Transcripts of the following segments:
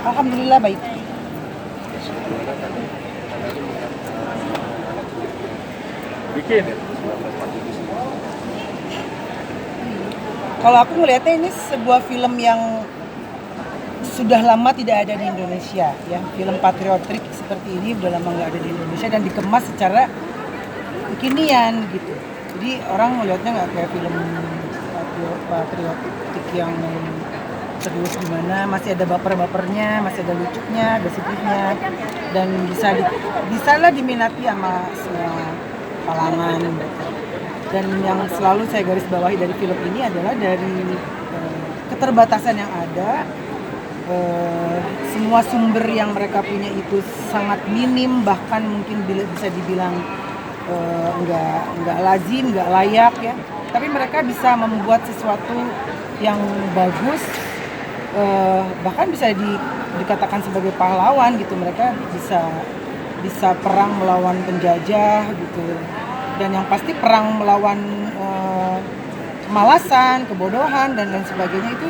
Alhamdulillah baik. Bikin ya? Kalau aku melihatnya ini sebuah film yang sudah lama tidak ada di Indonesia, ya. Film patriotik seperti ini udah lama nggak ada di Indonesia dan dikemas secara kekinian gitu. Jadi orang melihatnya nggak kayak film patriotik yang serius gimana, masih ada baper-bapernya, masih ada lucunya, ada sedihnya, dan bisalah diminati sama semua kalangan. Dan yang selalu saya garis bawahi dari film ini adalah dari keterbatasan yang ada, semua sumber yang mereka punya itu sangat minim, bahkan mungkin bisa dibilang nggak lazim, nggak layak ya. Tapi mereka bisa membuat sesuatu yang bagus, bahkan bisa dikatakan sebagai pahlawan gitu. Mereka bisa perang melawan penjajah gitu. Dan yang pasti perang melawan kemalasan, kebodohan dan lain sebagainya itu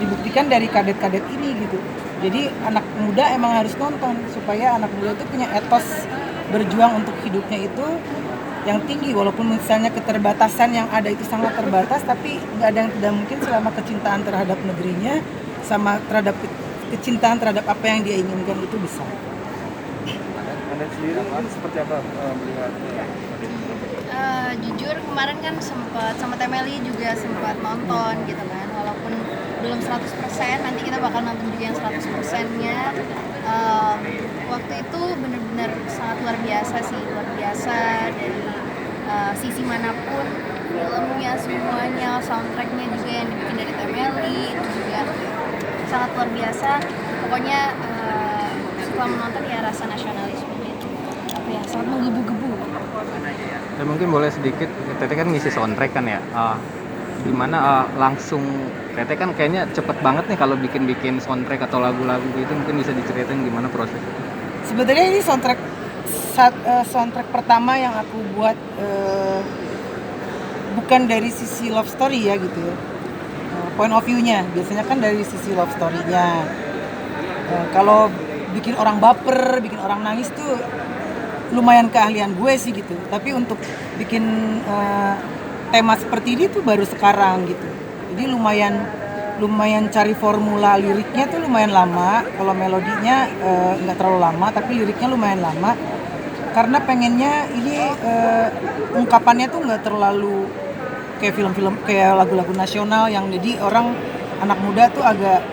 dibuktikan dari kadet-kadet ini gitu. Jadi anak muda emang harus nonton supaya anak muda itu punya etos berjuang untuk hidupnya itu yang tinggi, walaupun misalnya keterbatasan yang ada itu sangat terbatas, tapi nggak ada yang tidak mungkin selama kecintaan terhadap negerinya sama terhadap kecintaan terhadap apa yang dia inginkan itu bisa. Anda sendiri mungkin seperti apa melihat Jujur kemarin kan sempat sama Temeli juga sempat nonton gitu kan, walaupun belum 100%, nanti kita bakal nonton juga yang 100%-nya. Waktu itu benar-benar sangat luar biasa sih, luar biasa dari sisi manapun, filmnya semuanya, soundtracknya juga yang dibikin dari Temeli itu juga sangat luar biasa. Pokoknya setelah menonton ya rasa nasionalismenya itu ya sangat menggebu-gebu. Dan mungkin boleh sedikit, Teteh kan ngisi soundtrack kan ya, dimana langsung Teteh kan kayaknya cepet banget nih kalau bikin soundtrack atau lagu-lagu gitu, mungkin bisa diceritain gimana prosesnya? Sebenarnya ini soundtrack pertama yang aku buat, bukan dari sisi love story ya gitu ya. Point of view-nya biasanya kan dari sisi love story-nya. Kalau bikin orang baper, bikin orang nangis tuh lumayan keahlian gue sih gitu. Tapi untuk bikin tema seperti ini tuh baru sekarang gitu. Jadi lumayan cari formula liriknya tuh lumayan lama. Kalau melodinya nggak terlalu lama, tapi liriknya lumayan lama. Karena pengennya ini ungkapannya tuh nggak terlalu kayak film-film, kayak lagu-lagu nasional yang jadi orang anak muda tuh agak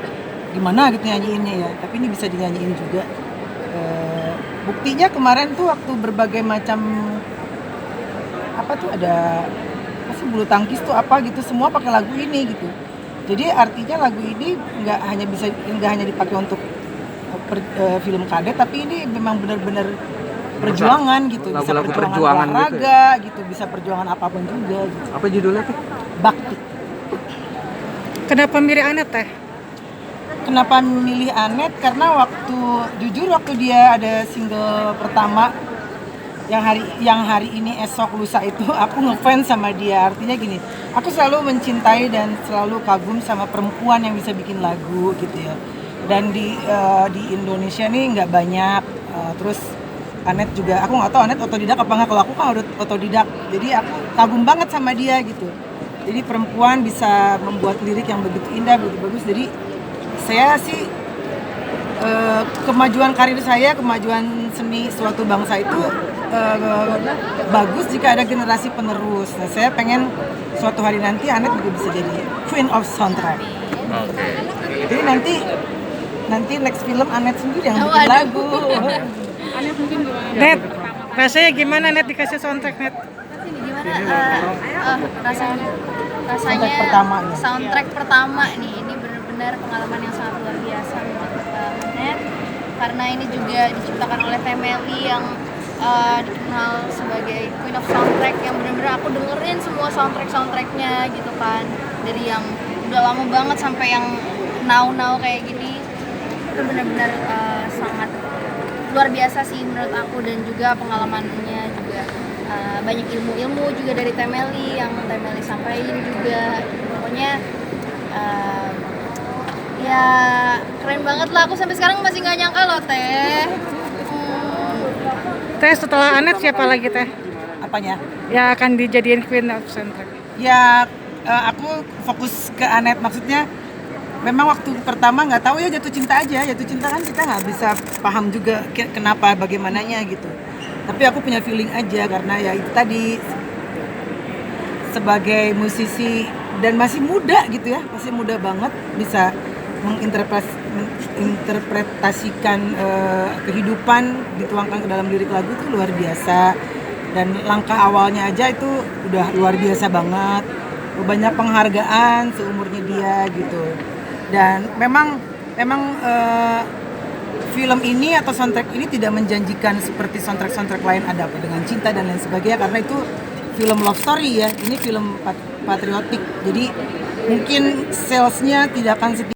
gimana gitu nyanyiinnya ya. Tapi ini bisa dinyanyiin juga. Buktinya kemarin tuh waktu berbagai macam apa tuh ada bulu tangkis tuh apa gitu, semua pakai lagu ini gitu. Jadi artinya lagu ini nggak hanya dipakai untuk film kadet, tapi ini memang benar-benar perjuangan gitu, bisa perjuangan olahraga gitu, bisa perjuangan apapun juga gitu. Apa judulnya tuh? Bakti. Kenapa milih Anet Teh? Kenapa milih Anet? Karena jujur waktu dia ada single pertama yang hari ini esok lusa itu aku ngefans sama dia. Artinya gini, aku selalu mencintai dan selalu kagum sama perempuan yang bisa bikin lagu gitu ya. Dan di Indonesia nih nggak banyak. Terus Anet juga, aku nggak tahu Anet otodidak apa nggak. Kalau aku kan udah otodidak, jadi aku kagum banget sama dia gitu. Jadi perempuan bisa membuat lirik yang begitu indah, begitu bagus. Jadi saya sih kemajuan karir saya, kemajuan seni suatu bangsa itu bagus jika ada generasi penerus. Nah, saya pengen suatu hari nanti Anet juga bisa jadi Queen of Soundtrack. Jadi nanti next film Anet sendiri yang bikin lagu. Net, rasanya gimana Net dikasih soundtrack Net? Gimana rasanya soundtrack pertama nih, ini benar-benar pengalaman yang sangat luar biasa menurut Net, karena ini juga diciptakan oleh Temeli yang dikenal sebagai Queen of Soundtrack, yang benar-benar aku dengerin semua soundtracknya gitu kan, dari yang udah lama banget sampai yang now kayak gini. Itu benar-benar sangat luar biasa sih menurut aku, dan juga pengalamannya juga banyak ilmu juga dari Temeli yang Temeli sampaikan juga. Pokoknya Ya keren banget lah, aku sampai sekarang masih nggak nyangka loh Teh. Teh setelah Anet siapa lagi Teh? Apanya? Ya akan dijadiin Queen of Soundtrack. Ya aku fokus ke Anet, maksudnya memang waktu pertama nggak tahu ya, jatuh cinta aja. Jatuh cinta kan kita nggak bisa paham juga kenapa bagaimananya gitu, tapi aku punya feeling aja karena ya itu tadi, sebagai musisi dan masih muda gitu ya, masih muda banget, bisa menginterpretasikan kehidupan dituangkan ke dalam lirik lagu itu luar biasa. Dan langkah awalnya aja itu udah luar biasa banget, banyak penghargaan seumurnya dia gitu. Dan memang film ini atau soundtrack ini tidak menjanjikan seperti soundtrack lain, ada apa dengan cinta dan lain sebagainya, karena itu film love story ya, ini film patriotik, jadi mungkin salesnya tidak akan